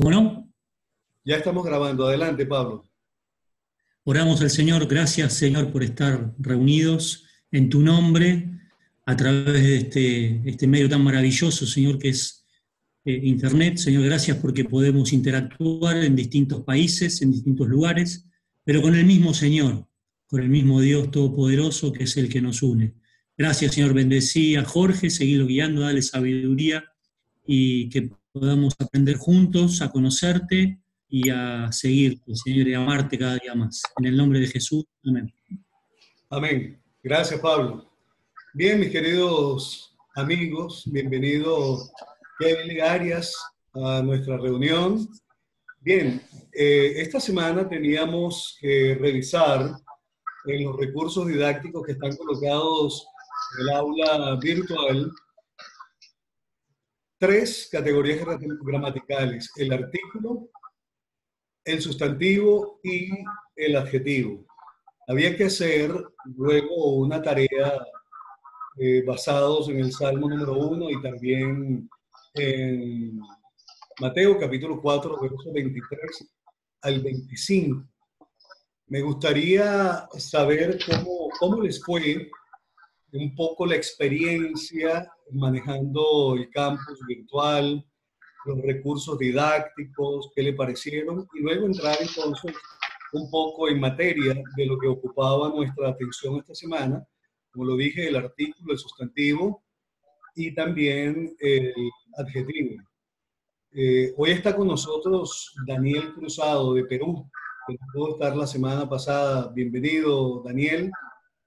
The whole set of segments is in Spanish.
¿Cómo no? Ya estamos grabando. Adelante, Pablo. Oramos al Señor. Gracias, Señor, por estar reunidos en tu nombre a través de este medio tan maravilloso, Señor, que es Internet. Señor, gracias porque podemos interactuar en distintos países, en distintos lugares, pero con el mismo Señor, con el mismo Dios Todopoderoso que es el que nos une. Gracias, Señor. Bendecí a Jorge, seguirlo guiando, dale sabiduría y que podamos aprender juntos a conocerte y a seguirte, Señor, y a amarte cada día más. En el nombre de Jesús, amén. Amén. Gracias, Pablo. Bien, mis queridos amigos, bienvenido Kevin Arias a nuestra reunión. Bien, esta semana teníamos que revisar en los recursos didácticos que están colocados en el aula virtual tres categorías gramaticales: el artículo, el sustantivo y el adjetivo. Había que hacer luego una tarea basados en el Salmo número 1 y también en Mateo capítulo 4, versos 23 al 25. Me gustaría saber cómo les fue un poco la experiencia manejando el campus virtual, los recursos didácticos, qué le parecieron, y luego entrar entonces un poco en materia de lo que ocupaba nuestra atención esta semana, como lo dije, el artículo, el sustantivo y también el adjetivo. Hoy está con nosotros Daniel Cruzado de Perú, que no pudo estar la semana pasada. Bienvenido, Daniel.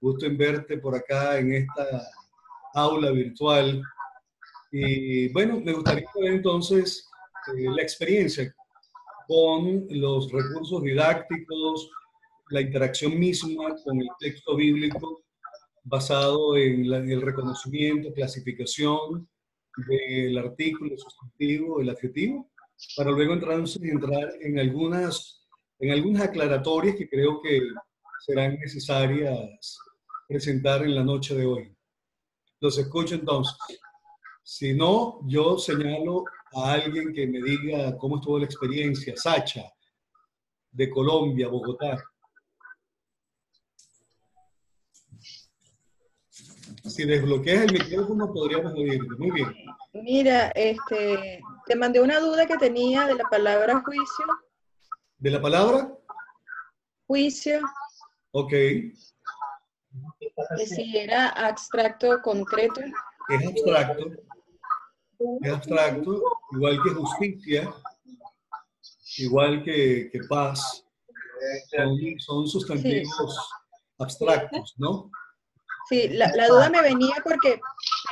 Gusto en verte por acá en esta aula virtual. Y bueno, me gustaría ver entonces la experiencia con los recursos didácticos, la interacción misma con el texto bíblico basado en el reconocimiento, clasificación del artículo, el sustantivo, el adjetivo, para luego entrar en algunas aclaratorias que creo que serán necesarias presentar en la noche de hoy. Los escucho entonces. Si no, yo señalo a alguien que me diga cómo estuvo la experiencia. Sacha, de Colombia, Bogotá. Si desbloqueas el micrófono, podríamos oírte. Muy bien. Mira, te mandé una duda que tenía de la palabra juicio. ¿De la palabra? Juicio, Ok. que si era abstracto o concreto. Es abstracto, igual que justicia, igual que paz. Son Sí, sustantivos abstractos, ¿no? sí, la duda me venía porque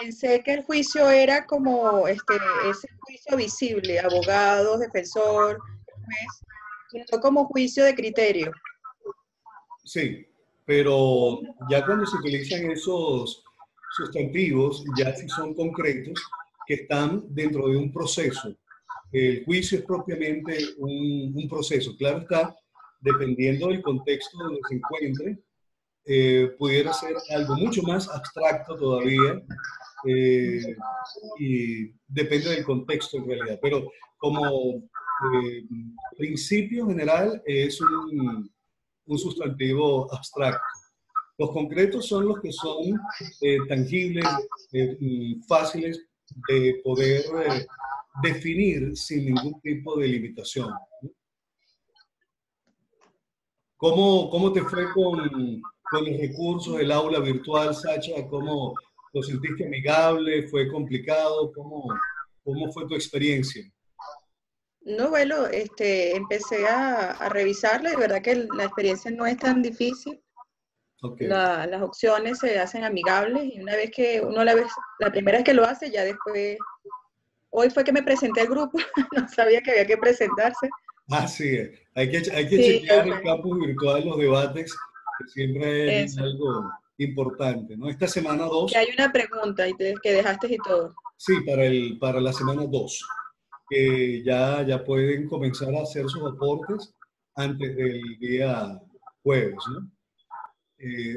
pensé que el juicio era como ese juicio visible, abogado, defensor, juez, y no como juicio de criterio. Sí, pero ya cuando se utilizan esos sustantivos, ya sí son concretos, que están dentro de un proceso. El juicio es propiamente un proceso. Claro está, dependiendo del contexto donde se encuentre, pudiera ser algo mucho más abstracto todavía, y depende del contexto en realidad. Pero como principio general es un sustantivo abstracto. Los concretos son los que son tangibles, fáciles de poder definir sin ningún tipo de limitación. ¿Cómo te fue con los recursos del aula virtual, Sacha? ¿Cómo lo sentiste amigable? ¿Fue complicado? ¿Cómo fue tu experiencia? No, bueno, empecé a revisarla y de verdad que la experiencia no es tan difícil. Ok. Las opciones se hacen amigables y una vez que uno la primera vez que lo hace, ya después, hoy fue que me presenté al grupo, no sabía que había que presentarse. Así es. Hay que Sí, chequear el campus virtual, los debates, que siempre es eso. algo importante, ¿no? Esta semana Que 2, hay una pregunta que dejaste y todo. sí, para la semana 2, que ya pueden comenzar a hacer sus aportes antes del día jueves, ¿no?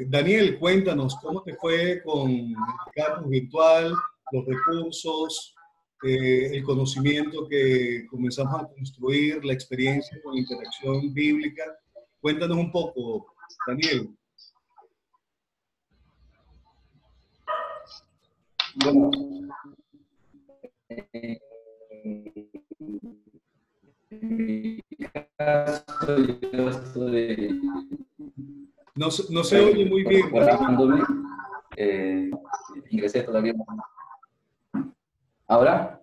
Daniel, cuéntanos cómo te fue con el campus virtual, los recursos. el conocimiento que comenzamos a construir, la experiencia con la interacción bíblica. Cuéntanos un poco, Daniel. Bueno, yo estoy No se oye muy bien. preparándome. Ingresé todavía. ¿Ahora?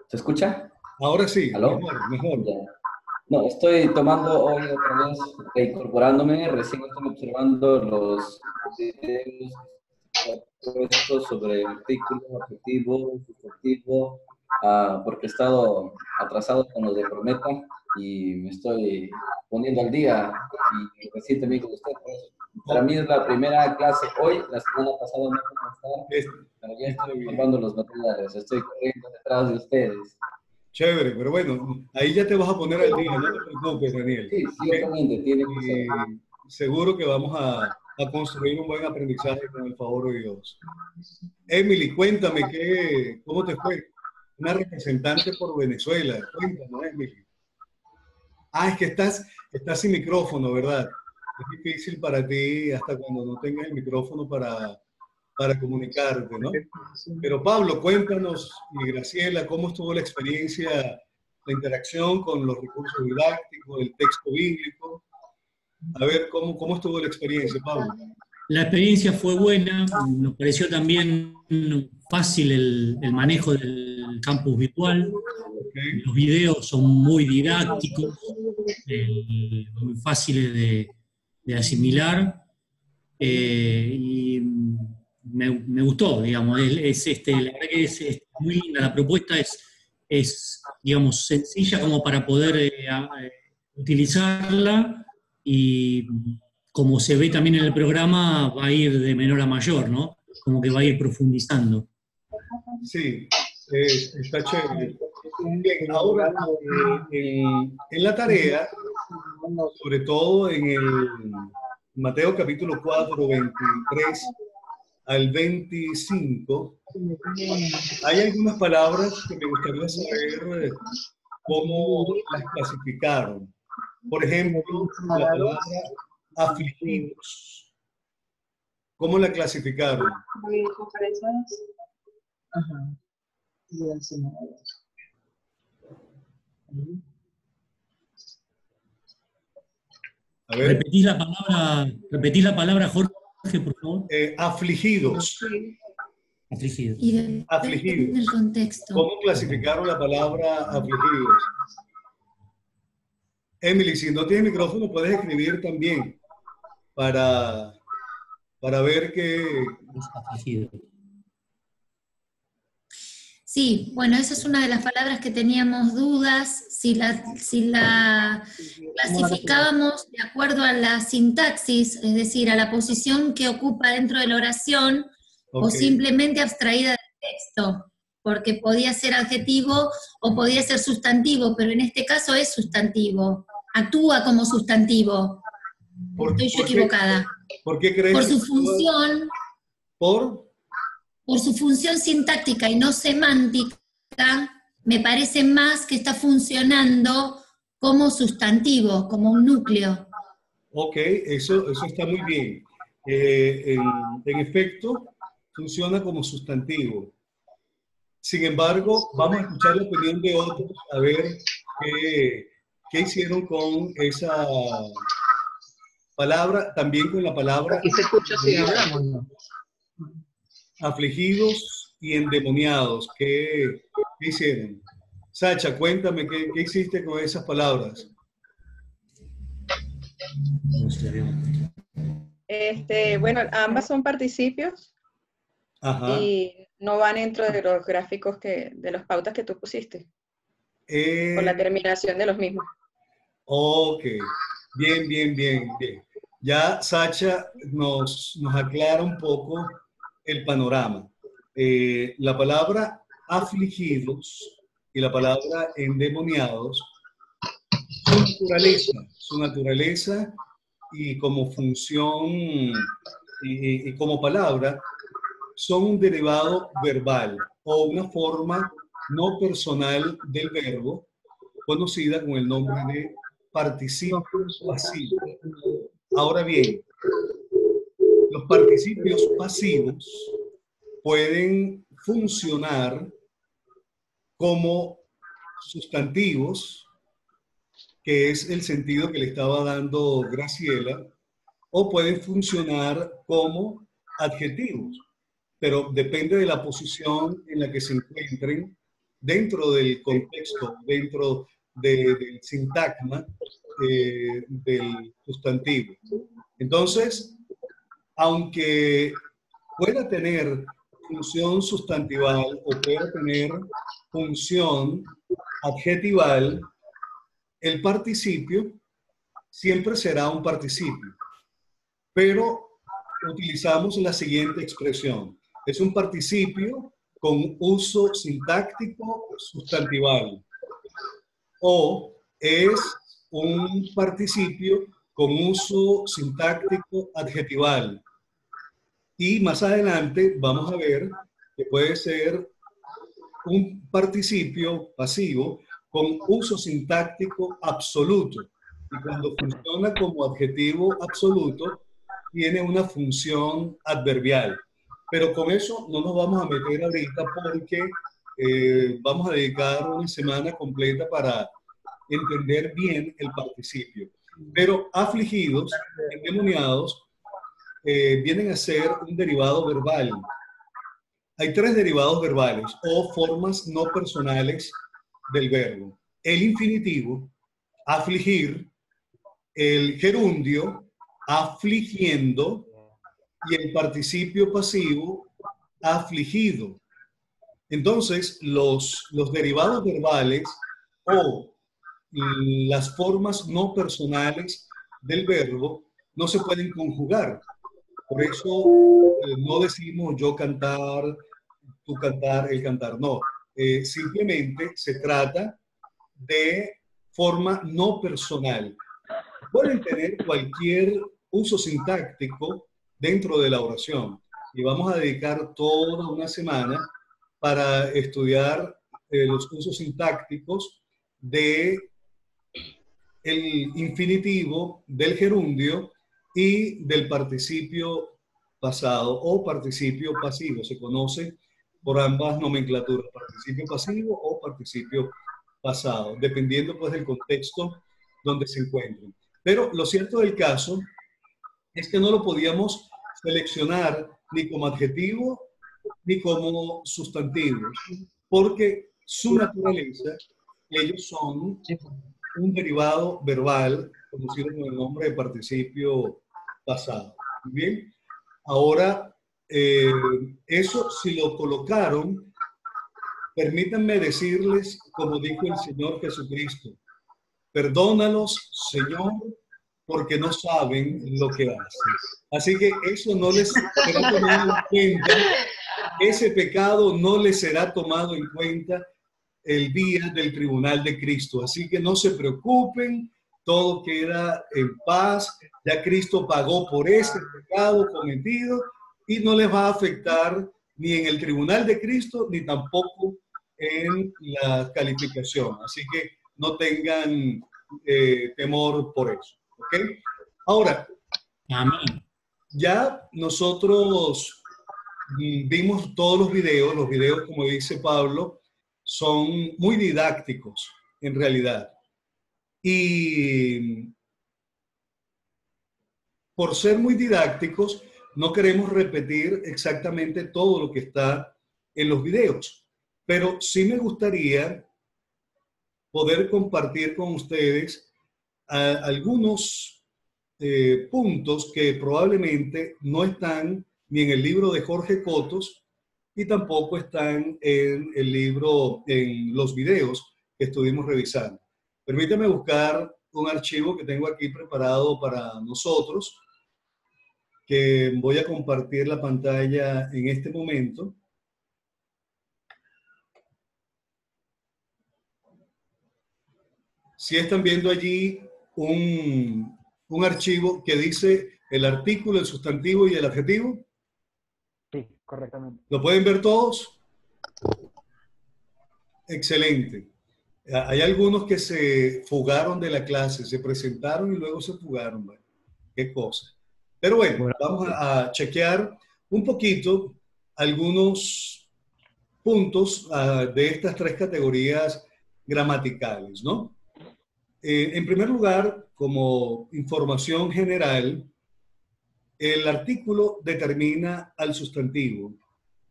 ¿Se escucha? Ahora sí, ¿Aló? mejor. Ya. No, estoy tomando hoy otra vez, reincorporándome, recién estoy observando los videos puestos sobre artículos, objetivos, sustantivo, porque he estado atrasado con los de Prometa y me estoy poniendo al día y recién también con usted. Para mí es la primera clase hoy, la semana pasada no pude estar, pero ya estoy tomando los materiales, estoy corriendo detrás de ustedes. Chévere, pero bueno, ahí ya te vas a poner al día, no te preocupes, Daniel. Sí, ciertamente, tiene que ser. Seguro que vamos a construir un buen aprendizaje con el favor de Dios. Emily, cuéntame, ¿cómo te fue? Una representante por Venezuela, cuéntanos, Emily. Es que estás sin micrófono, ¿verdad? Es difícil para ti hasta cuando no tengas el micrófono para comunicarte, ¿no? Pero Pablo, cuéntanos, y Graciela, ¿cómo estuvo la experiencia, la interacción con los recursos didácticos, el texto bíblico? A ver, ¿cómo estuvo la experiencia, Pablo? La experiencia fue buena, nos pareció también fácil el manejo del campus virtual. Okay. Los videos son muy didácticos, muy fáciles de asimilar, y me gustó, digamos, la verdad que es muy linda, la propuesta es digamos, sencilla como para poder utilizarla, y como se ve también en el programa, va a ir de menor a mayor, ¿no? Como que va a ir profundizando. Sí, está chévere. Bien, ahora en la tarea, sobre todo en el Mateo capítulo 4, 23 al 25, hay algunas palabras que me gustaría saber cómo las clasificaron. Por ejemplo, la palabra afligidos. ¿Cómo la clasificaron? A ver. Repetís la palabra, Jorge, por favor. Afligidos. Afligidos. Y afligidos. Del contexto. ¿Cómo clasificaron la palabra afligidos? Emily, si no tienes micrófono, puedes escribir también para ver qué... Afligidos. Sí, bueno, esa es una de las palabras que teníamos dudas, si la clasificábamos de acuerdo a la sintaxis, es decir, a la posición que ocupa dentro de la oración, o simplemente abstraída del texto, porque podía ser adjetivo o podía ser sustantivo, pero en este caso es sustantivo, actúa como sustantivo. Estoy yo equivocada. ¿Por qué crees? Por su función. Por su función sintáctica y no semántica, me parece más que está funcionando como sustantivo, como un núcleo. Ok, eso está muy bien. En efecto, funciona como sustantivo. Sin embargo, vamos a escuchar la opinión de otros, a ver qué hicieron con esa palabra, también con la palabra... Aquí se escucha si hablamos, ¿no? Afligidos y endemoniados. ¿Qué hicieron? Sacha, cuéntame, ¿qué hiciste con esas palabras? Bueno, ambas son participios. Ajá. Y no van dentro de los gráficos de las pautas que tú pusiste. Por la terminación de los mismos. Ok, bien. Ya Sacha nos aclara un poco el panorama. La palabra afligidos y la palabra endemoniados, su naturaleza y como función y como palabra son un derivado verbal o una forma no personal del verbo, conocida con el nombre de participio pasivo. Ahora bien, los participios pasivos pueden funcionar como sustantivos, que es el sentido que le estaba dando Graciela, o pueden funcionar como adjetivos, pero depende de la posición en la que se encuentren dentro del contexto, dentro del sintagma del sustantivo. Entonces, aunque pueda tener función sustantival o pueda tener función adjetival, el participio siempre será un participio, pero utilizamos la siguiente expresión. Es un participio con uso sintáctico sustantival, o es un participio con uso sintáctico adjetival. Y más adelante vamos a ver que puede ser un participio pasivo con uso sintáctico absoluto. Y cuando funciona como adjetivo absoluto, tiene una función adverbial. Pero con eso no nos vamos a meter ahorita porque vamos a dedicar una semana completa para entender bien el participio. Pero afligidos, endemoniados, vienen a ser un derivado verbal. Hay tres derivados verbales o formas no personales del verbo. El infinitivo, afligir, el gerundio, afligiendo, y el participio pasivo, afligido. Entonces, los derivados verbales o las formas no personales del verbo no se pueden conjugar. Por eso no decimos yo cantar, tú cantar, él cantar. No, simplemente se trata de forma no personal. Pueden tener cualquier uso sintáctico dentro de la oración. Y vamos a dedicar toda una semana para estudiar los usos sintácticos de el infinitivo, del gerundio y del participio pasado o participio pasivo. Se conoce por ambas nomenclaturas, participio pasivo o participio pasado, dependiendo pues del contexto donde se encuentren. Pero lo cierto del caso es que no lo podíamos seleccionar ni como adjetivo ni como sustantivo, porque su naturaleza, ellos son un derivado verbal conocido con el nombre de participio pasado. Bien, ahora eso si lo colocaron, permítanme decirles, como dijo el Señor Jesucristo, perdónalos, Señor, porque no saben lo que hacen. Así que eso no les será tomado en cuenta, ese pecado no les será tomado en cuenta el día del tribunal de Cristo. Así que no se preocupen, todo queda en paz. Ya Cristo pagó por ese pecado cometido y no les va a afectar ni en el tribunal de Cristo ni tampoco en la calificación. Así que no tengan temor por eso. ¿Ok? Ahora, Amén. ya nosotros vimos todos los videos, como dice Pablo, son muy didácticos en realidad. Y por ser muy didácticos, no queremos repetir exactamente todo lo que está en los videos, pero sí me gustaría poder compartir con ustedes algunos puntos que probablemente no están ni en el libro de Jorge Cotos y tampoco están en el libro, en los videos que estuvimos revisando. Permítame buscar un archivo que tengo aquí preparado para nosotros, que voy a compartir la pantalla en este momento. Si están viendo allí un archivo que dice el artículo, el sustantivo y el adjetivo. Sí, correctamente. ¿Lo pueden ver todos? Excelente. Hay algunos que se fugaron de la clase, se presentaron y luego se fugaron. Bueno, qué cosa. Pero bueno, vamos a chequear un poquito algunos puntos de estas tres categorías gramaticales, ¿no? En primer lugar, como información general, el artículo determina al sustantivo.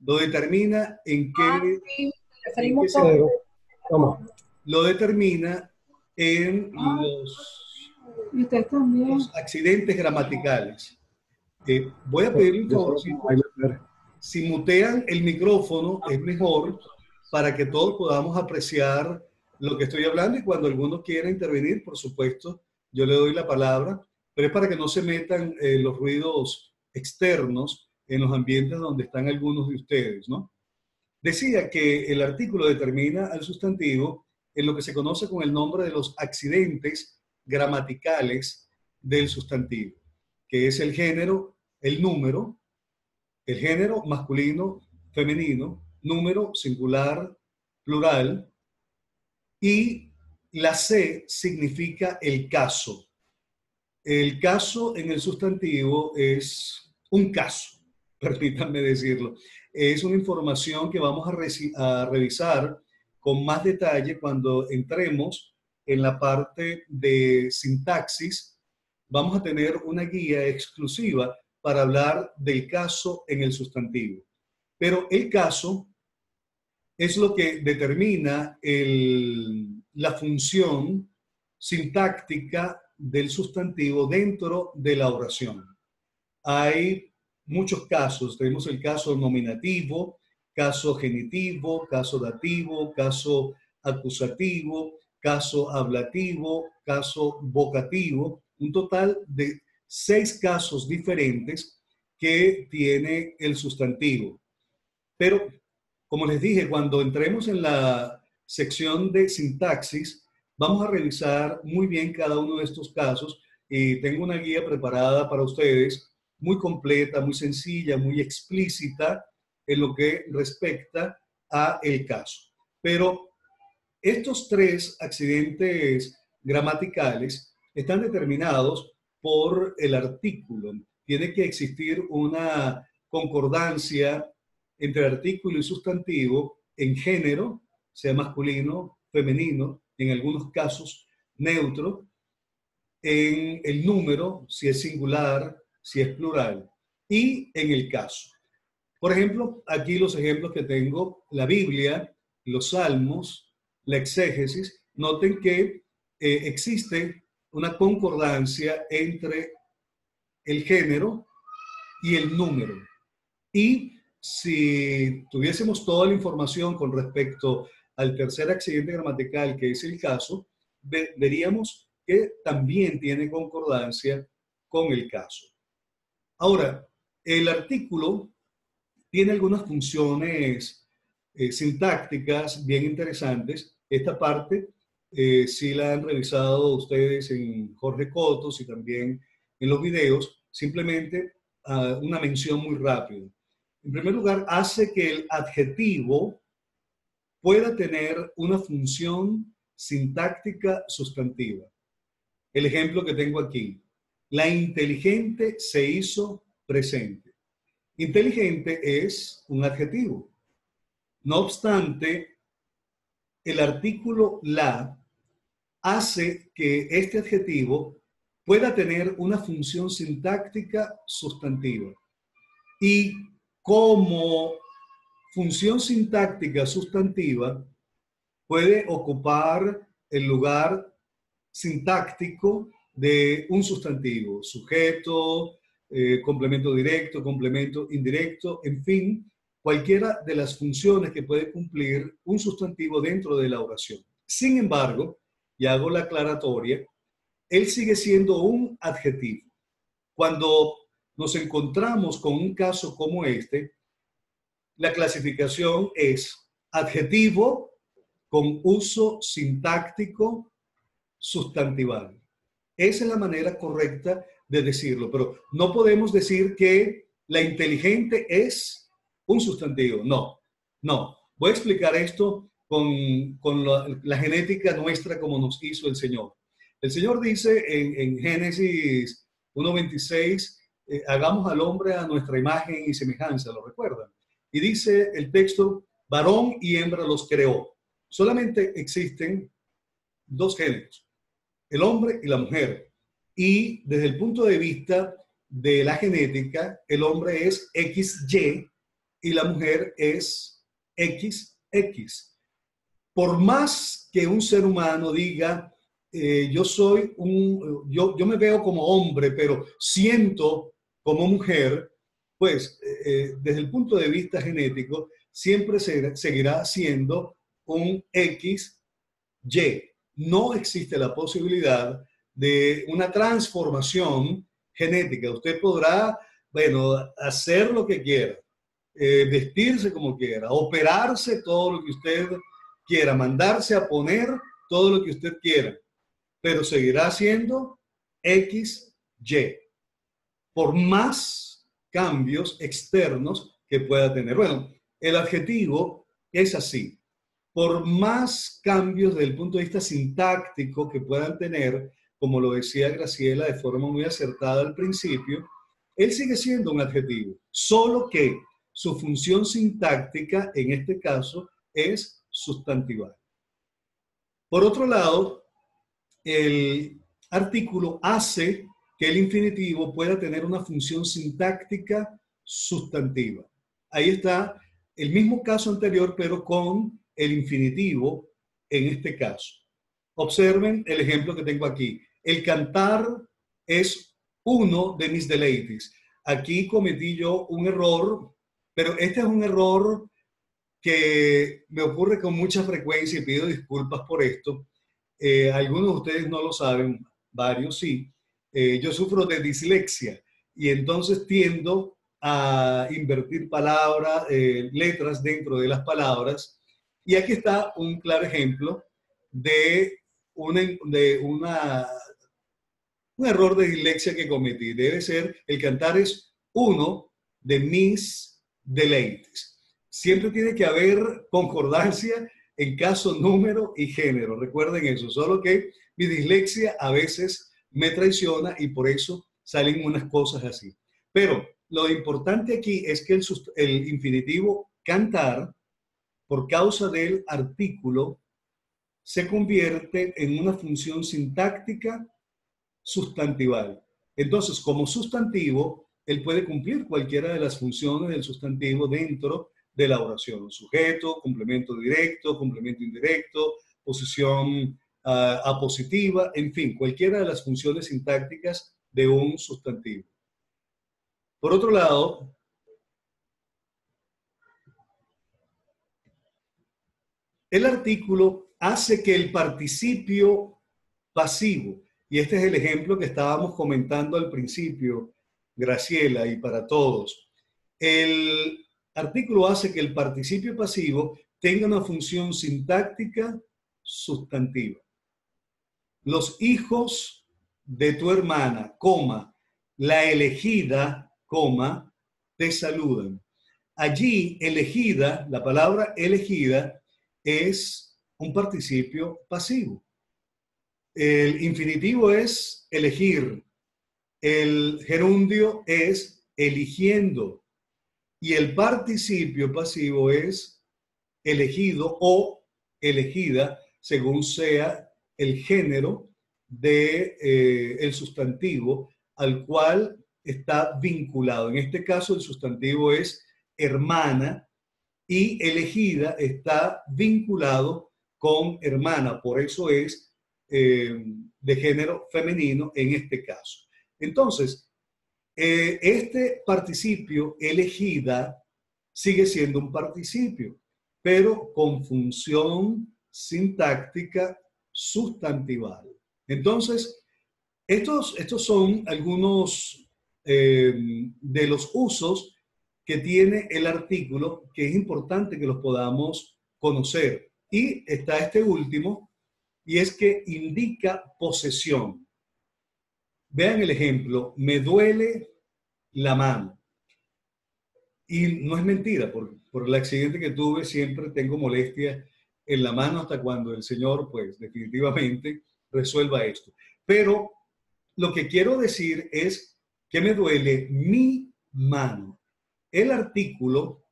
Lo determina en qué, lo determina en los accidentes gramaticales. Voy a pedirle un favor, si mutean el micrófono es mejor para que todos podamos apreciar lo que estoy hablando, y cuando alguno quiera intervenir, por supuesto, yo le doy la palabra, pero es para que no se metan los ruidos externos en los ambientes donde están algunos de ustedes, ¿no? Decía que el artículo determina al sustantivo en lo que se conoce con el nombre de los accidentes gramaticales del sustantivo, que es el género, el número, el género masculino, femenino, número singular, plural, y la C significa el caso. El caso en el sustantivo es un caso, permítanme decirlo. Es una información que vamos a revisar con más detalle cuando entremos en la parte de sintaxis. Vamos a tener una guía exclusiva para hablar del caso en el sustantivo. Pero el caso es lo que determina la función sintáctica del sustantivo dentro de la oración. Hay muchos casos. Tenemos el caso nominativo, caso genitivo, caso dativo, caso acusativo, caso ablativo, caso vocativo. Un total de 6 casos diferentes que tiene el sustantivo. Pero, como les dije, cuando entremos en la sección de sintaxis, vamos a revisar muy bien cada uno de estos casos, y tengo una guía preparada para ustedes, muy completa, muy sencilla, muy explícita en lo que respecta a el caso. Pero estos 3 accidentes gramaticales están determinados por el artículo. Tiene que existir una concordancia entre artículo y sustantivo en género, sea masculino, femenino, en algunos casos neutro, en el número, si es singular, si es plural, y en el caso. Por ejemplo, aquí los ejemplos que tengo: la Biblia, los Salmos, la exégesis. Noten que existe una concordancia entre el género y el número. Y si tuviésemos toda la información con respecto al tercer accidente gramatical, que es el caso, veríamos que también tiene concordancia con el caso. Ahora, el artículo tiene algunas funciones sintácticas bien interesantes. Esta parte sí la han revisado ustedes en Jorge Cotos y también en los videos. Simplemente una mención muy rápida. En primer lugar, hace que el adjetivo pueda tener una función sintáctica sustantiva. El ejemplo que tengo aquí: la inteligente se hizo presente. Inteligente es un adjetivo. No obstante, el artículo la hace que este adjetivo pueda tener una función sintáctica sustantiva. Y como función sintáctica sustantiva, puede ocupar el lugar sintáctico de un sustantivo: sujeto, complemento directo, complemento indirecto, en fin, cualquiera de las funciones que puede cumplir un sustantivo dentro de la oración. Sin embargo, y hago la aclaratoria, él sigue siendo un adjetivo. Cuando nos encontramos con un caso como este, la clasificación es adjetivo con uso sintáctico sustantival. Esa es la manera correcta de decirlo, pero no podemos decir que la inteligente es un sustantivo. No, no. Voy a explicar esto la genética nuestra como nos hizo el Señor. El Señor dice en Génesis 1:26, hagamos al hombre a nuestra imagen y semejanza, ¿lo recuerdan? Y dice el texto, varón y hembra los creó. Solamente existen dos géneros, el hombre y la mujer. Y desde el punto de vista de la genética, el hombre es XY y la mujer es XX. Por más que un ser humano diga, yo me veo como hombre, pero siento como mujer, pues desde el punto de vista genético, siempre seguirá siendo un XY. No existe la posibilidad de una transformación genética. Usted podrá, bueno, hacer lo que quiera, vestirse como quiera, operarse todo lo que usted quiera, mandarse a poner todo lo que usted quiera, pero seguirá siendo XY, por más cambios externos que pueda tener. Bueno, el adjetivo es así. Por más cambios desde el punto de vista sintáctico que puedan tener, como lo decía Graciela de forma muy acertada al principio, él sigue siendo un adjetivo, solo que su función sintáctica, en este caso, es sustantival. Por otro lado, el artículo hace que el infinitivo pueda tener una función sintáctica sustantiva. Ahí está el mismo caso anterior, pero con el infinitivo en este caso. Observen el ejemplo que tengo aquí. El cantar es uno de mis deleites. Aquí cometí yo un error, pero este es un error que me ocurre con mucha frecuencia y pido disculpas por esto. Algunos de ustedes no lo saben, varios sí. Yo sufro de dislexia y entonces tiendo a invertir palabras, letras dentro de las palabras. Y aquí está un claro ejemplo de un error de dislexia que cometí. Debe ser, el cantar es uno de mis deleites. Siempre tiene que haber concordancia en caso, número y género. Recuerden eso, solo que mi dislexia a veces me traiciona y por eso salen unas cosas así. Pero lo importante aquí es que el infinitivo cantar, por causa del artículo, se convierte en una función sintáctica sustantival. Entonces, como sustantivo, él puede cumplir cualquiera de las funciones del sustantivo dentro de la oración. Sujeto, complemento directo, complemento indirecto, posición apositiva, en fin, cualquiera de las funciones sintácticas de un sustantivo. Por otro lado, el artículo hace que el participio pasivo, y este es el ejemplo que estábamos comentando al principio, Graciela, y para todos, el artículo hace que el participio pasivo tenga una función sintáctica sustantiva. Los hijos de tu hermana, coma, la elegida, coma, te saludan. Allí, elegida, la palabra elegida es un participio pasivo. El infinitivo es elegir, el gerundio es eligiendo y el participio pasivo es elegido o elegida según sea el género del sustantivo al cual está vinculado. En este caso el sustantivo es hermana y elegida está vinculado con hermana, por eso es de género femenino en este caso. Entonces, este participio elegida sigue siendo un participio, pero con función sintáctica sustantival. Entonces, estos son algunos de los usos que tiene el artículo, que es importante que los podamos conocer. Y está este último, y es que indica posesión. Vean el ejemplo, me duele la mano. Y no es mentira, por el accidente que tuve siempre tengo molestias en la mano hasta cuando el Señor, pues, definitivamente resuelva esto. Pero lo que quiero decir es que me duele mi mano. El artículo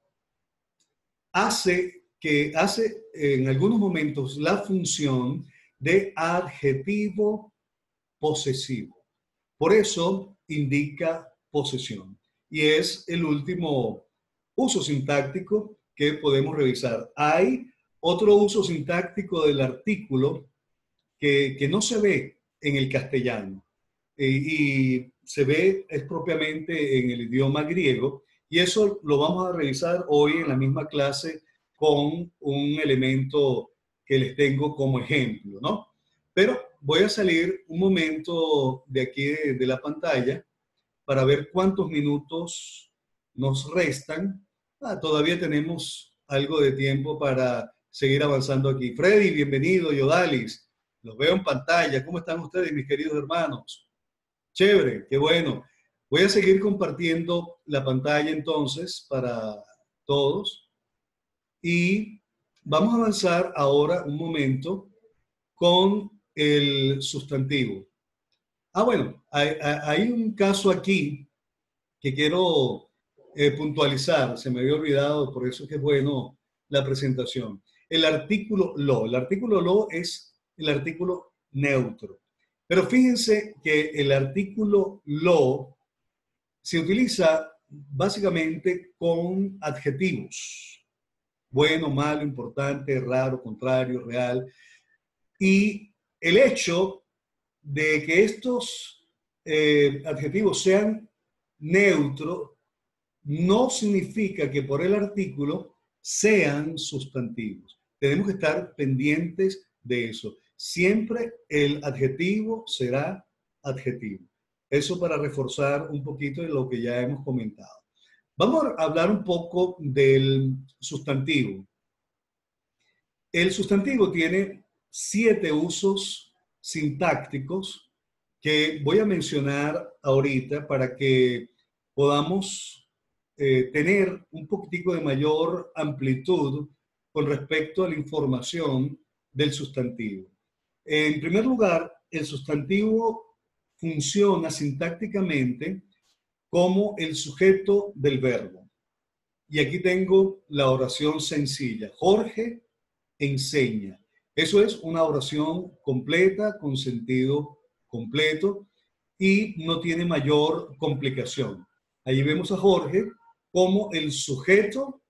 hace en algunos momentos la función de adjetivo posesivo. Por eso indica posesión. Y es el último uso sintáctico que podemos revisar. Hay otro uso sintáctico del artículo que no se ve en el castellano y se ve es propiamente en el idioma griego, y eso lo vamos a revisar hoy en la misma clase con un elemento que les tengo como ejemplo, ¿no? Pero voy a salir un momento de aquí de la pantalla para ver cuántos minutos nos restan. Todavía tenemos algo de tiempo para seguir avanzando aquí. Freddy, bienvenido, Yodalis. Los veo en pantalla. ¿Cómo están ustedes, mis queridos hermanos? Chévere, qué bueno. Voy a seguir compartiendo la pantalla entonces para todos. Y vamos a avanzar ahora un momento con el sustantivo. Bueno, hay un caso aquí que quiero puntualizar. Se me había olvidado, por eso es que es bueno la presentación. El artículo lo. El artículo lo es el artículo neutro. Pero fíjense que el artículo lo se utiliza básicamente con adjetivos. Bueno, malo, importante, raro, contrario, real. Y el hecho de que estos adjetivos sean neutros no significa que por el artículo sean sustantivos. Tenemos que estar pendientes de eso. Siempre el adjetivo será adjetivo. Eso para reforzar un poquito de lo que ya hemos comentado. Vamos a hablar un poco del sustantivo. El sustantivo tiene 7 usos sintácticos que voy a mencionar ahorita para que podamos tener un poquitico de mayor amplitud con respecto a la información del sustantivo. En primer lugar, el sustantivo funciona sintácticamente como el sujeto del verbo. Y aquí tengo la oración sencilla. Jorge enseña. Eso es una oración completa, con sentido completo y no tiene mayor complicación. Allí vemos a Jorge como el sujeto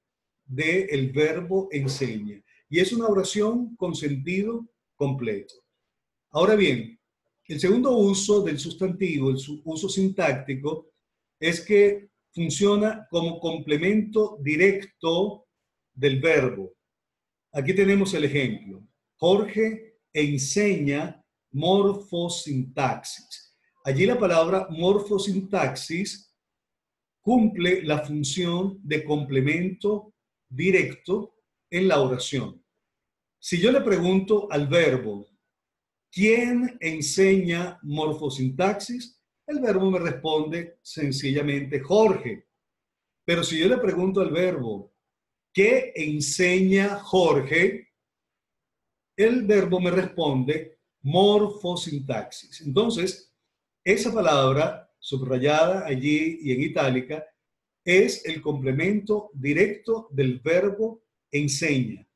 del verbo enseña. Y es una oración con sentido completo. Ahora bien, el segundo uso del sustantivo, el uso sintáctico, es que funciona como complemento directo del verbo. Aquí tenemos el ejemplo. Jorge enseña morfosintaxis. Allí la palabra morfosintaxis cumple la función de complemento directo en la oración. Si yo le pregunto al verbo, ¿quién enseña morfosintaxis? El verbo me responde sencillamente Jorge. Pero si yo le pregunto al verbo, ¿qué enseña Jorge? El verbo me responde morfosintaxis. Entonces, esa palabra subrayada allí y en itálica es el complemento directo del verbo enseña.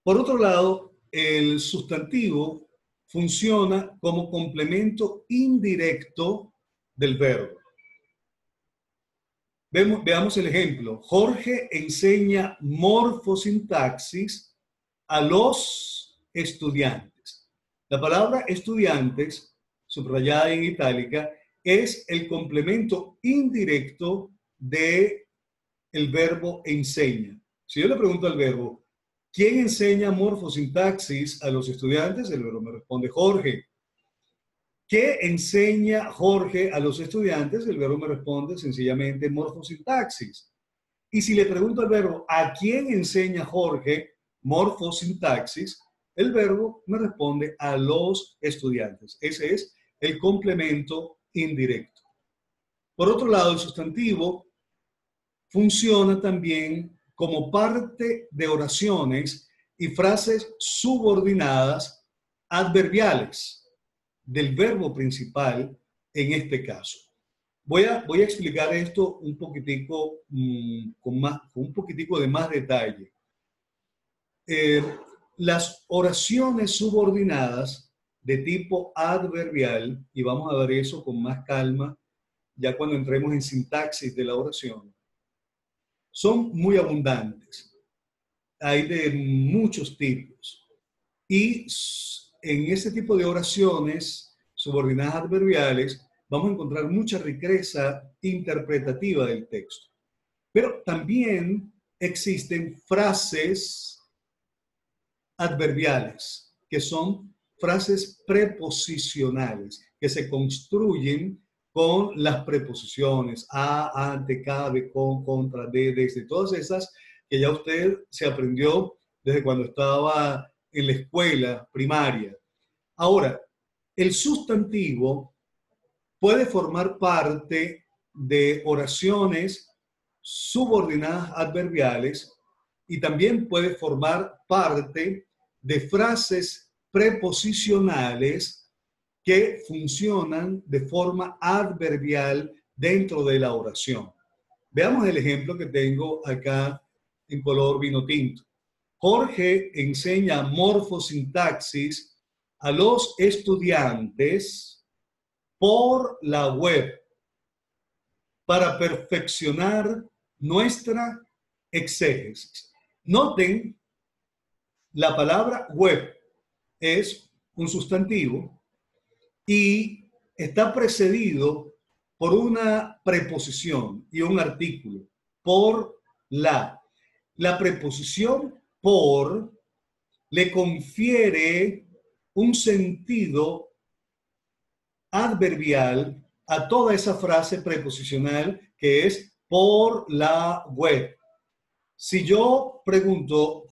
Por otro lado, el sustantivo funciona como complemento indirecto del verbo. Veamos el ejemplo. Jorge enseña morfosintaxis a los estudiantes. La palabra estudiantes, subrayada en itálica, es el complemento indirecto del verbo enseña. Si yo le pregunto al verbo, ¿quién enseña morfosintaxis a los estudiantes? El verbo me responde Jorge. ¿Qué enseña Jorge a los estudiantes? El verbo me responde sencillamente morfosintaxis. Y si le pregunto al verbo, ¿a quién enseña Jorge morfosintaxis? El verbo me responde a los estudiantes. Ese es el complemento indirecto. Por otro lado, el sustantivo funciona también como parte de oraciones y frases subordinadas adverbiales del verbo principal en este caso. Voy a explicar esto un poquitico, con un poquitico de más detalle. Las oraciones subordinadas de tipo adverbial, y vamos a ver eso con más calma ya cuando entremos en sintaxis de la oración, son muy abundantes. Hay de muchos tipos. Y en ese tipo de oraciones subordinadas adverbiales vamos a encontrar mucha riqueza interpretativa del texto. Pero también existen frases adverbiales, que son frases preposicionales, que se construyen con las preposiciones a, ante, cabe, con, contra, desde, todas esas que ya usted se aprendió desde cuando estaba en la escuela primaria. Ahora, el sustantivo puede formar parte de oraciones subordinadas adverbiales y también puede formar parte de frases preposicionales que funcionan de forma adverbial dentro de la oración. Veamos el ejemplo que tengo acá en color vino tinto. Jorge enseña morfosintaxis a los estudiantes por la web para perfeccionar nuestra exégesis. Noten, la palabra web es un sustantivo y está precedido por una preposición y un artículo, por la. La preposición por le confiere un sentido adverbial a toda esa frase preposicional que es por la web. Si yo pregunto,